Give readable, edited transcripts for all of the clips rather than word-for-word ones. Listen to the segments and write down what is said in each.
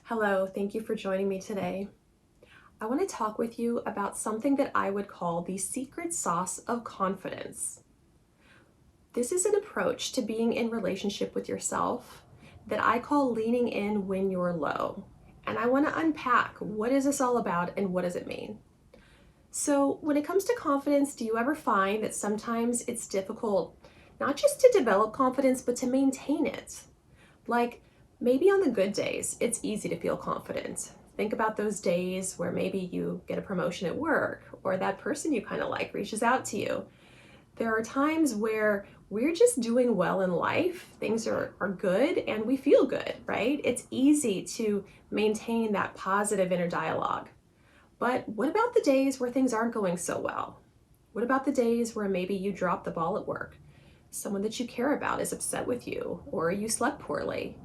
Hello, thank you for joining me today. I want to talk with you about something that I would call the secret sauce of confidence. This is an approach to being in relationship with yourself that I call leaning in when you're low. And I want to unpack what is this all about and what does it mean? So, when it comes to confidence, do you ever find that sometimes it's difficult not just to develop confidence, but to maintain it? Like maybe on the good days, it's easy to feel confident. Think about those days where maybe you get a promotion at work or that person you kind of like reaches out to you. There are times where we're just doing well in life, things are good, and we feel good, right? It's easy to maintain that positive inner dialogue. But what about the days where things aren't going so well? What about the days where maybe you drop the ball at work? Someone that you care about is upset with you, or you slept poorly.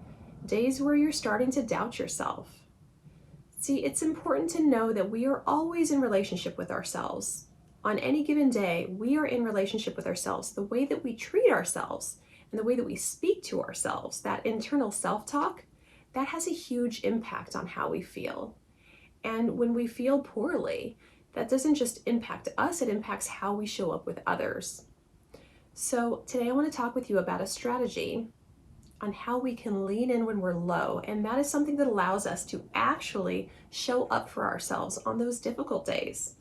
Days where you're starting to doubt yourself. See, it's important to know that we are always in relationship with ourselves. On any given day, we are in relationship with ourselves. The way that we treat ourselves and the way that we speak to ourselves, that internal self-talk, that has a huge impact on how we feel. And when we feel poorly, that doesn't just impact us, it impacts how we show up with others. So today I want to talk with you about a strategy on how we can lean in when we're low. And that is something that allows us to actually show up for ourselves on those difficult days.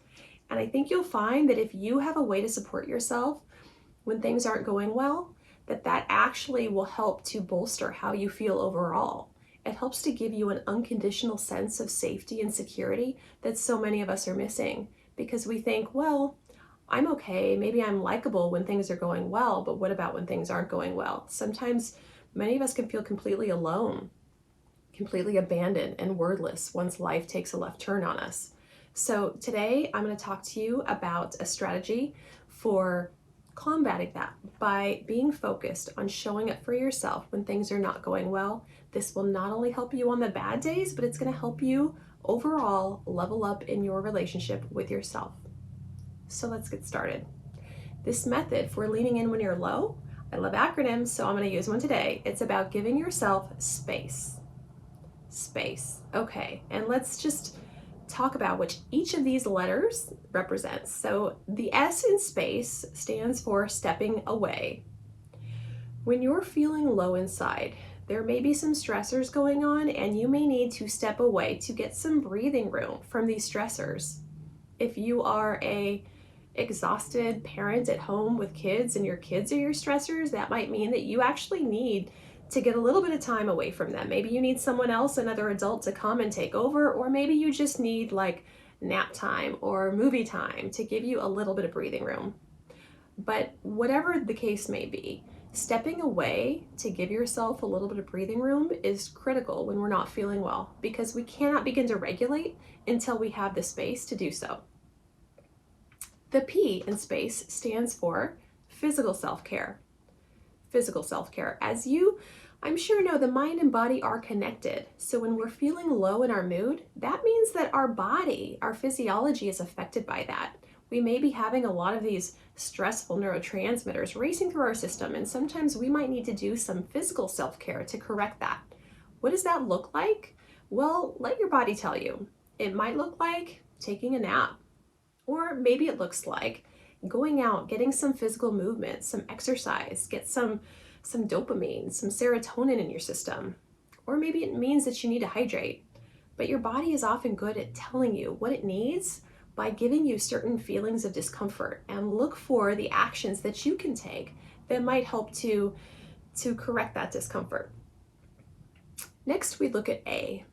And I think you'll find that if you have a way to support yourself when things aren't going well, that actually will help to bolster how you feel overall. It helps to give you an unconditional sense of safety and security that so many of us are missing because we think, well, I'm okay, maybe I'm likable when things are going well, but what about when things aren't going well? Sometimes many of us can feel completely alone, completely abandoned and wordless once life takes a left turn on us. So today I'm going to talk to you about a strategy for combating that by being focused on showing up for yourself when things are not going well. This will not only help you on the bad days, but it's going to help you overall level up in your relationship with yourself. So let's get started. This method for leaning in when you're low, I love acronyms, so I'm going to use one today. It's about giving yourself space. Space. Okay, and let's just talk about which each of these letters represents. So the S in space stands for stepping away. When you're feeling low inside, there may be some stressors going on and you may need to step away to get some breathing room from these stressors. If you are a exhausted parent at home with kids and your kids are your stressors, that might mean that you actually need to get a little bit of time away from them. Maybe you need someone else, another adult, to come and take over, or maybe you just need like nap time or movie time to give you a little bit of breathing room. But whatever the case may be, stepping away to give yourself a little bit of breathing room is critical when we're not feeling well, because we cannot begin to regulate until we have the space to do so. The P in space stands for physical self-care. Physical self-care. As you, I'm sure know, the mind and body are connected. So when we're feeling low in our mood, that means that our body, our physiology is affected by that. We may be having a lot of these stressful neurotransmitters racing through our system, and sometimes we might need to do some physical self-care to correct that. What does that look like? Well, let your body tell you. It might look like taking a nap. Or maybe it looks like going out, getting some physical movement, some exercise, get some dopamine, some serotonin in your system. Or maybe it means that you need to hydrate. But your body is often good at telling you what it needs by giving you certain feelings of discomfort, and look for the actions that you can take that might help to correct that discomfort. Next, we look at A.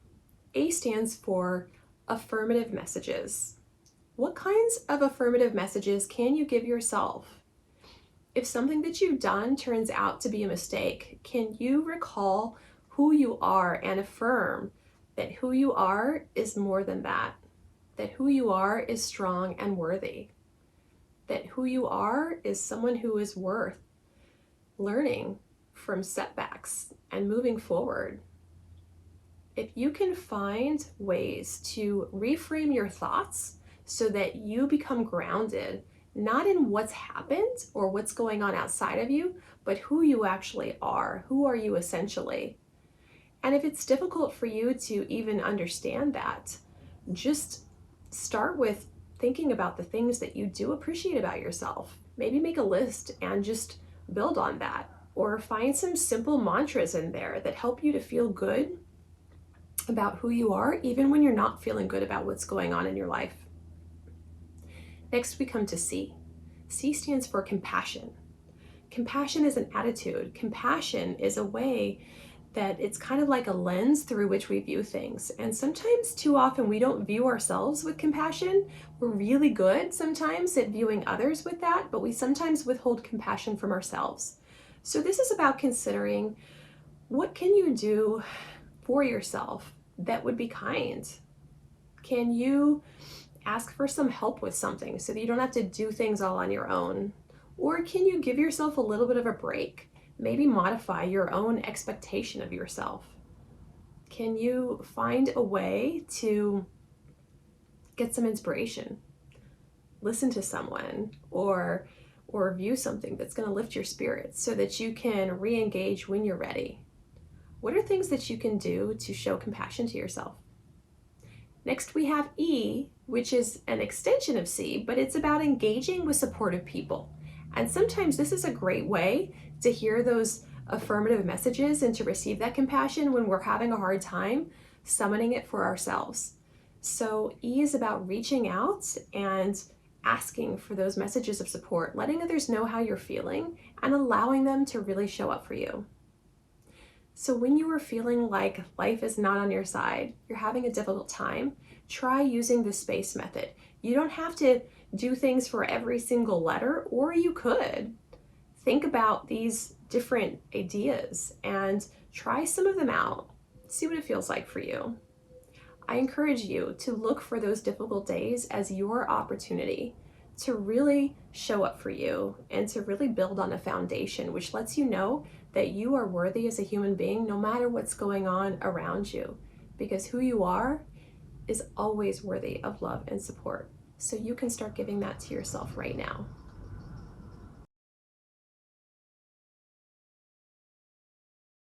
A stands for affirmative messages. What kinds of affirmative messages can you give yourself? If something that you've done turns out to be a mistake, can you recall who you are and affirm that who you are is more than that who you are is strong and worthy, that who you are is someone who is worth learning from setbacks and moving forward? If you can find ways to reframe your thoughts so that you become grounded, not in what's happened or what's going on outside of you, but who you actually are. Who are you essentially? And if it's difficult for you to even understand that, just start with thinking about the things that you do appreciate about yourself. Maybe make a list and just build on that, or find some simple mantras in there that help you to feel good about who you are, even when you're not feeling good about what's going on in your life. Next, we come to C. C stands for compassion. Compassion is an attitude. Compassion is a way that it's kind of like a lens through which we view things. And sometimes, too often, we don't view ourselves with compassion. We're really good sometimes at viewing others with that, but we sometimes withhold compassion from ourselves. So this is about considering, what can you do for yourself that would be kind? Can you ask for some help with something so that you don't have to do things all on your own? Or can you give yourself a little bit of a break? Maybe modify your own expectation of yourself. Can you find a way to get some inspiration? Listen to someone or view something that's going to lift your spirits so that you can re-engage when you're ready. What are things that you can do to show compassion to yourself? Next, we have E, which is an extension of C, but it's about engaging with supportive people. And sometimes this is a great way to hear those affirmative messages and to receive that compassion when we're having a hard time summoning it for ourselves. So E is about reaching out and asking for those messages of support, letting others know how you're feeling and allowing them to really show up for you. So when you are feeling like life is not on your side, you're having a difficult time, try using the SPACE method. You don't have to do things for every single letter, or you could. Think about these different ideas and try some of them out. See what it feels like for you. I encourage you to look for those difficult days as your opportunity to really show up for you and to really build on a foundation which lets you know that you are worthy as a human being no matter what's going on around you, because who you are is always worthy of love and support. So you can start giving that to yourself right now.